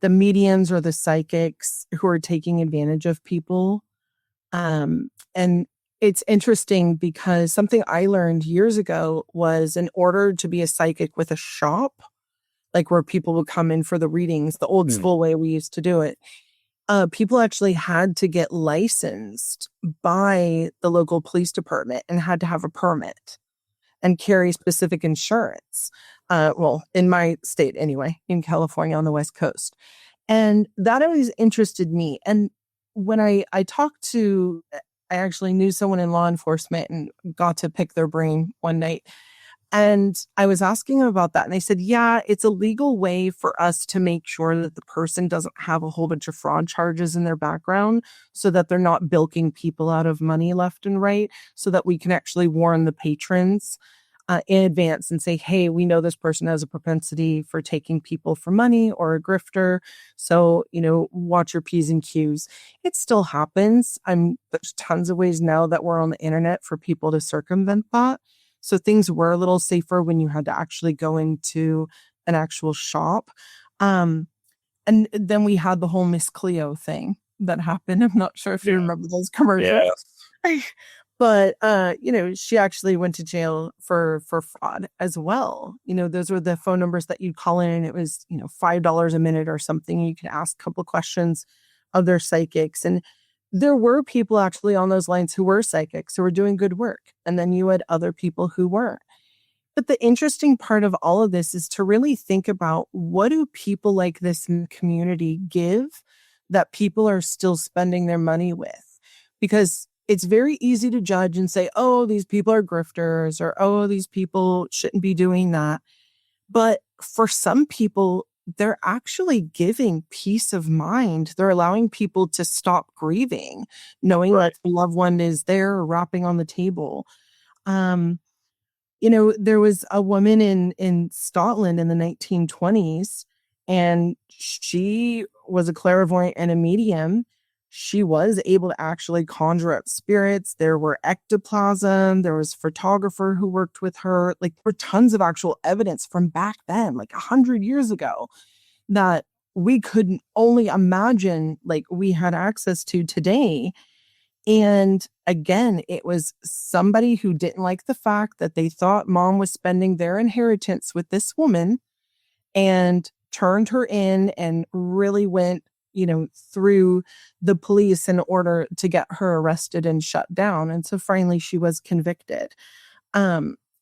mediums or the psychics who are taking advantage of people. And it's interesting because something I learned years ago was, in order to be a psychic with a shop, like where people would come in for the readings, the old school way we used to do it, people actually had to get licensed by the local police department and had to have a permit and carry specific insurance. Well, in my state anyway, in California on the West Coast. And that always interested me. And when I actually knew someone in law enforcement and got to pick their brain one night. And I was asking them about that. And they said, yeah, it's a legal way for us to make sure that the person doesn't have a whole bunch of fraud charges in their background so that they're not bilking people out of money left and right, so that we can actually warn the patrons in advance and say, hey, we know this person has a propensity for taking people for money or a grifter. So, watch your P's and Q's. It still happens. There's tons of ways now that we're on the internet for people to circumvent that. So things were a little safer when you had to actually go into an actual shop. And then we had the whole Miss Cleo thing that happened. I'm not sure if you remember those commercials. Yes. But, she actually went to jail for fraud as well. Those were the phone numbers that you'd call in. It was, $5 a minute or something. You could ask a couple of questions of their psychics. And there were people actually on those lines who were psychics, who were doing good work. And then you had other people who weren't. But the interesting part of all of this is to really think about, what do people like this in the community give that people are still spending their money with? Because it's very easy to judge and say, oh, these people are grifters, or, oh, these people shouldn't be doing that. But for some people, they're actually giving peace of mind. They're allowing people to stop grieving, knowing that a loved one is there or rapping on the table. There was a woman in Scotland in the 1920s, and she was a clairvoyant and a medium. She was able to actually conjure up spirits. There were ectoplasm. There was a photographer who worked with her. Like, there were tons of actual evidence from back then, like 100 years ago, that we couldn't only imagine, like, we had access to today. And again, it was somebody who didn't like the fact that they thought mom was spending their inheritance with this woman, and turned her in and really went through the police in order to get her arrested and shut down. And so finally she was convicted,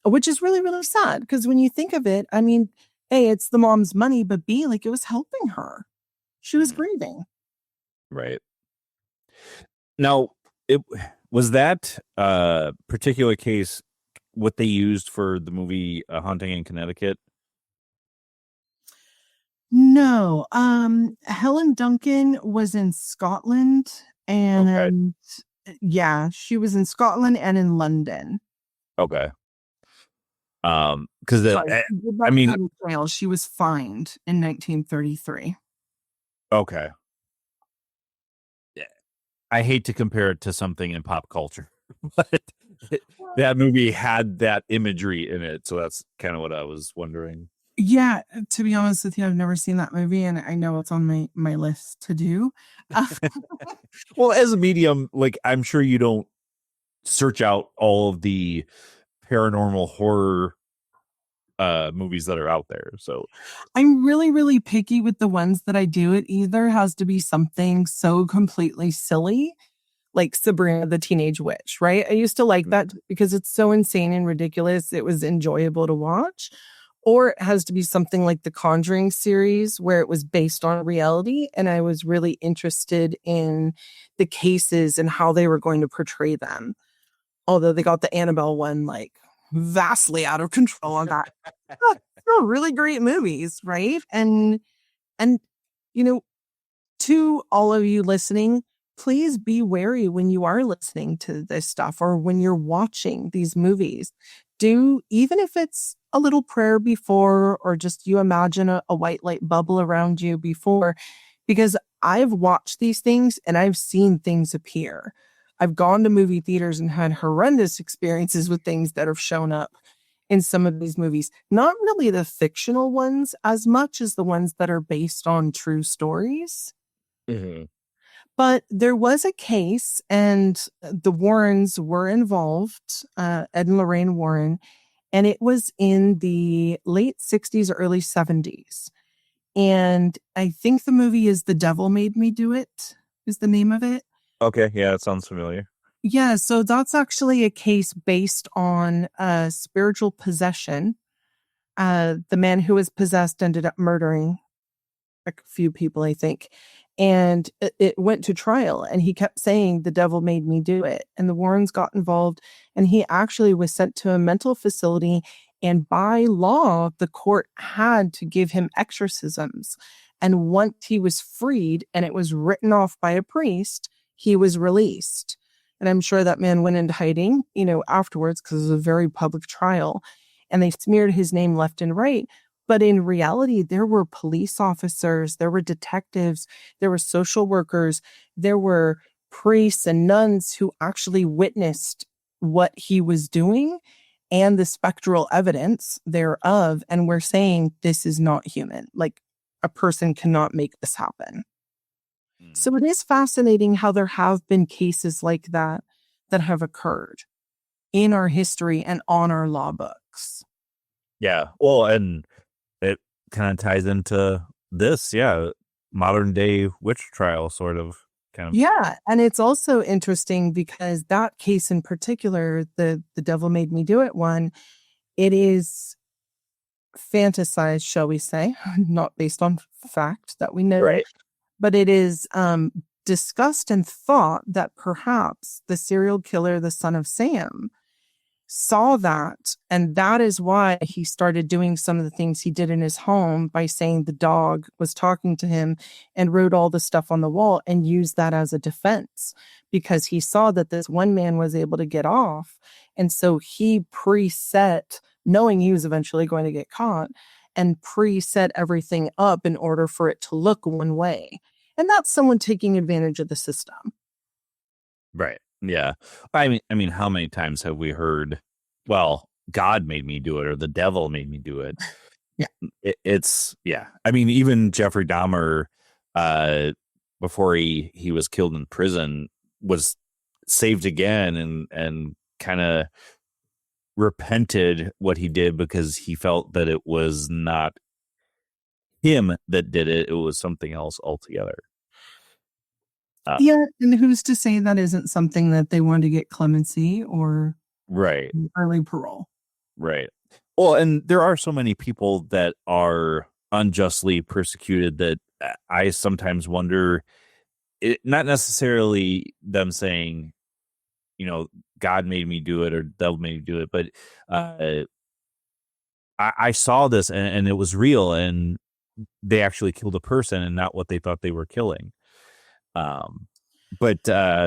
which is really, really sad, because when you think of it, I mean, A, it's the mom's money, but B, like, it was helping her. She was grieving. Right. Now, it was that particular case what they used for the movie Haunting in Connecticut? No, Helen Duncan was in Scotland, and she was in Scotland and in London. Okay. Because I mean, she was fined in 1933. Okay. I hate to compare it to something in pop culture, but that movie had that imagery in it, so that's kind of what I was wondering. Yeah, to be honest with you, I've never seen that movie, and I know it's on my list to do. Well, as a medium, like, I'm sure you don't search out all of the paranormal horror movies that are out there. So I'm really, really picky with the ones that I do. It either has to be something so completely silly, like Sabrina the Teenage Witch, right? I used to like that because it's so insane and ridiculous. It was enjoyable to watch. Or it has to be something like the Conjuring series, where it was based on reality, and I was really interested in the cases and how they were going to portray them. Although they got the Annabelle one, like, vastly out of control on that. They're really great movies, right? And to all of you listening, please be wary when you are listening to this stuff or when you're watching these movies. Even if it's a little prayer before, or just you imagine a white light bubble around you before, because I've watched these things and I've seen things appear. I've gone to movie theaters and had horrendous experiences with things that have shown up in some of these movies. Not really the fictional ones as much as the ones that are based on true stories. Mm-hmm. But there was a case, and the Warrens were involved, Ed and Lorraine Warren, and it was in the late 60s or early 70s. And I think the movie is The Devil Made Me Do It, is the name of it. Okay, yeah, that sounds familiar. Yeah, so that's actually a case based on spiritual possession. The man who was possessed ended up murdering a few people, I think. And it went to trial, and he kept saying, the devil made me do it. And the Warrens got involved, and he actually was sent to a mental facility And by law, the court had to give him exorcisms. And once he was freed and it was written off by a priest, he was released. And I'm sure that man went into hiding, afterwards, because it was a very public trial, and they smeared his name left and right. But in reality, there were police officers, there were detectives, there were social workers, there were priests and nuns who actually witnessed what he was doing and the spectral evidence thereof. And we're saying this is not human. Like, a person cannot make this happen. So it is fascinating how there have been cases like that have occurred in our history and on our law books. Yeah. Well, and it kind of ties into this. Yeah. Modern day witch trial, sort of. Kind of. Yeah. And it's also interesting because that case in particular, the Devil Made Me Do It one, it is fantasized, shall we say, not based on fact that we know. Right. But it is discussed and thought that perhaps the serial killer, the son of Sam, saw that. And that is why he started doing some of the things he did in his home by saying the dog was talking to him and wrote all the stuff on the wall and used that as a defense because he saw that this one man was able to get off. And so he preset, knowing he was eventually going to get caught, and preset everything up in order for it to look one way. And that's someone taking advantage of the system. Right. Yeah. I mean, how many times have we heard, well, God made me do it or the devil made me do it? Yeah. It's, yeah. I mean, even Jeffrey Dahmer, before he was killed in prison, was saved again and kind of repented what he did because he felt that it was not him that did it. It was something else altogether. Yeah, and who's to say that isn't something that they want to get clemency or right, early parole? Right. Well, and there are so many people that are unjustly persecuted that I sometimes wonder, not necessarily them saying, God made me do it or devil made me do it, but I saw this and it was real and they actually killed a person and not what they thought they were killing. But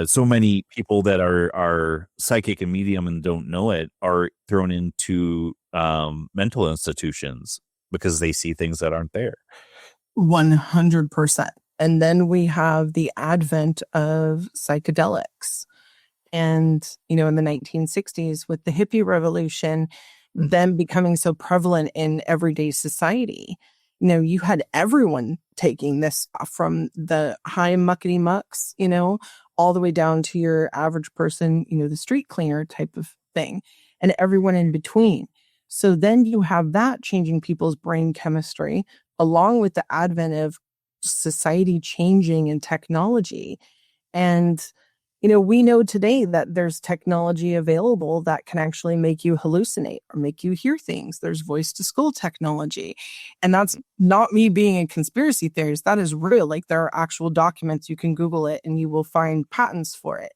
so many people that are psychic and medium and don't know it are thrown into mental institutions because they see things that aren't there. 100%. And then we have the advent of psychedelics. And, in the 1960s with the hippie revolution, them becoming so prevalent in everyday society. You had everyone taking this stuff from the high muckety mucks, all the way down to your average person, the street cleaner type of thing, and everyone in between. So then you have that changing people's brain chemistry, along with the advent of society changing and technology. And we know today that there's technology available that can actually make you hallucinate or make you hear things. There's voice to skull technology. And that's not me being a conspiracy theorist. That is real. Like, there are actual documents. You can Google it and you will find patents for it.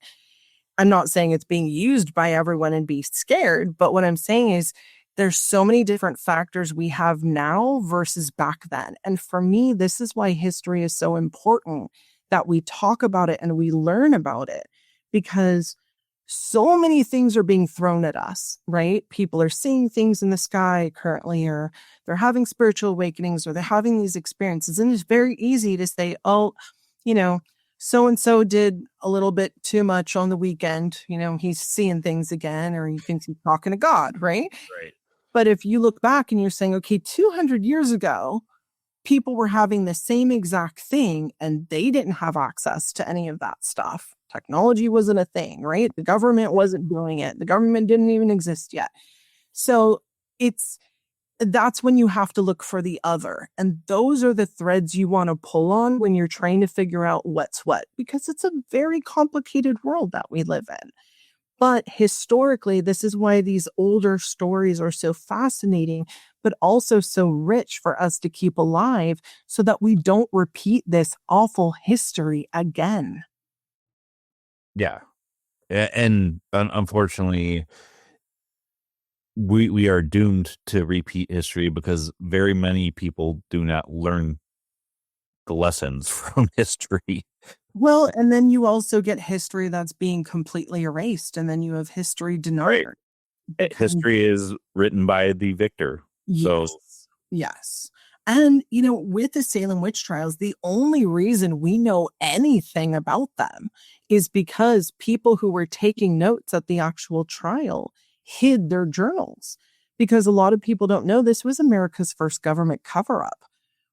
I'm not saying it's being used by everyone and be scared. But what I'm saying is there's so many different factors we have now versus back then. And for me, this is why history is so important, that we talk about it and we learn about it, because so many things are being thrown at us, right? People are seeing things in the sky currently, or they're having spiritual awakenings, or they're having these experiences. And it's very easy to say, oh, so-and-so did a little bit too much on the weekend. He's seeing things again, or he thinks he's talking to God, right? Right. But if you look back and you're saying, okay, 200 years ago, people were having the same exact thing and they didn't have access to any of that stuff. Technology wasn't a thing, right? The government wasn't doing it. The government didn't even exist yet. So that's when you have to look for the other. And those are the threads you want to pull on when you're trying to figure out what's what, because it's a very complicated world that we live in. But historically, this is why these older stories are so fascinating, but also so rich for us to keep alive so that we don't repeat this awful history again. Yeah. And unfortunately, we are doomed to repeat history because very many people do not learn the lessons from history. Well, and then you also get history that's being completely erased, and then you have history denier. History is written by the victor. So Yes. And, with the Salem witch trials, the only reason we know anything about them is because people who were taking notes at the actual trial hid their journals. Because a lot of people don't know this was America's first government cover-up.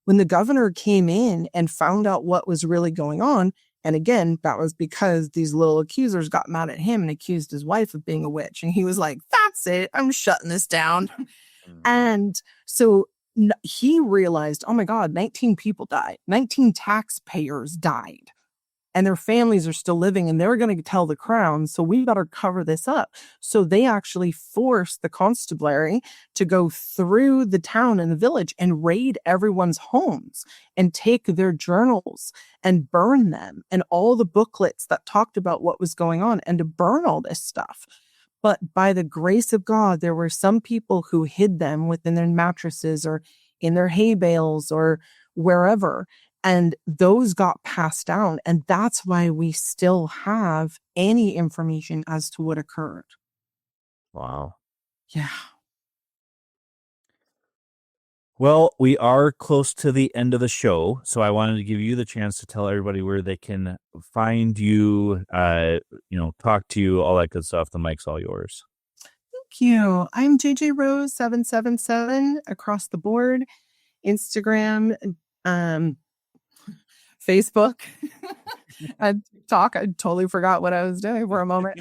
When the governor came in and found out what was really going on, and again, that was because these little accusers got mad at him and accused his wife of being a witch. And he was like, that's it. I'm shutting this down. And so he realized, oh my God, 19 people died. 19 taxpayers died. And their families are still living, and they're going to tell the crown. So we better cover this up. So they actually forced the constabulary to go through the town and the village and raid everyone's homes and take their journals and burn them and all the booklets that talked about what was going on, and to burn all this stuff. But by the grace of God, there were some people who hid them within their mattresses or in their hay bales or wherever. And those got passed down. And that's why we still have any information as to what occurred. Wow. Yeah. Well, we are close to the end of the show, so I wanted to give you the chance to tell everybody where they can find you, talk to you, all that good stuff. The mic's all yours. Thank you. I'm JJRose777 across the board. Instagram, Facebook, and TikTok. I totally forgot what I was doing for a moment.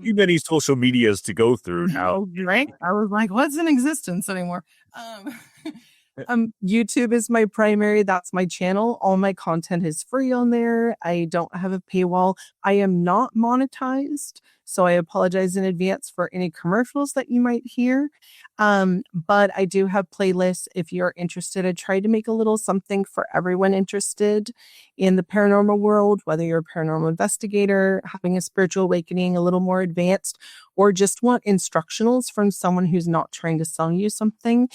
Too many social medias to go through now. Right? I was like, what's in existence anymore? YouTube is my primary. That's my channel. All my content is free on there. I don't have a paywall. I am not monetized, so I apologize in advance for any commercials that you might hear. But I do have playlists if you're interested. I try to make a little something for everyone interested in the paranormal world, whether you're a paranormal investigator, having a spiritual awakening, a little more advanced, or just want instructionals from someone who's not trying to sell you something.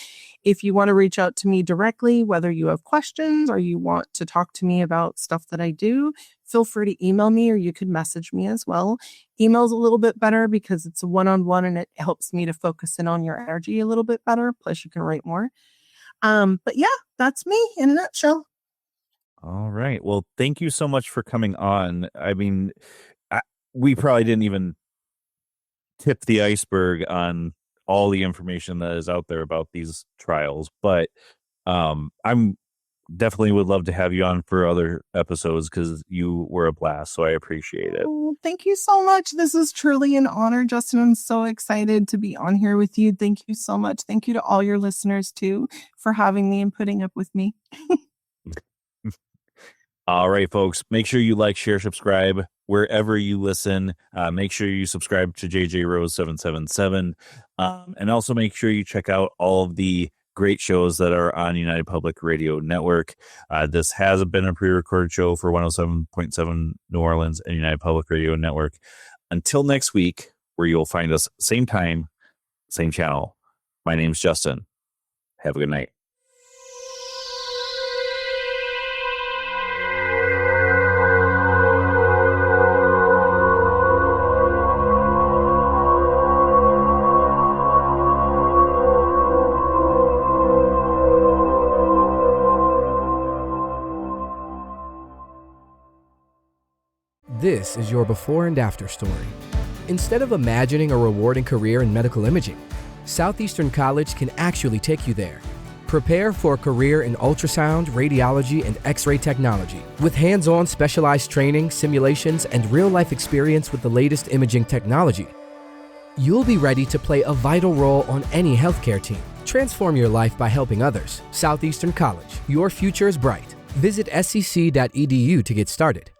If you want to reach out to me directly, whether you have questions or you want to talk to me about stuff that I do, feel free to email me, or you could message me as well. Email's a little bit better because it's a one-on-one and it helps me to focus in on your energy a little bit better. Plus you can write more. But yeah, that's me in a nutshell. All right. Well, thank you so much for coming on. I mean, we probably didn't even tip the iceberg on all the information that is out there about these trials, but I'm definitely would love to have you on for other episodes because you were a blast, so I appreciate it. Oh, thank you so much. This is truly an honor, Justin. I'm so excited to be on here with you. Thank you so much. Thank you to all your listeners too for having me and putting up with me. All right, folks, make sure you like, share, subscribe wherever you listen. Make sure you subscribe to JJRose777. And also make sure you check out all of the great shows that are on United Public Radio Network. This has been a pre-recorded show for 107.7 New Orleans and United Public Radio Network. Until next week, where you'll find us same time, same channel. My name's Justin. Have a good night. This is your before and after story. Instead of imagining a rewarding career in medical imaging, Southeastern College can actually take you there. Prepare for a career in ultrasound, radiology, and X-ray technology with hands-on specialized training, simulations, and real-life experience with the latest imaging technology. You'll be ready to play a vital role on any healthcare team. Transform your life by helping others. Southeastern College. Your future is bright. Visit scc.edu to get started.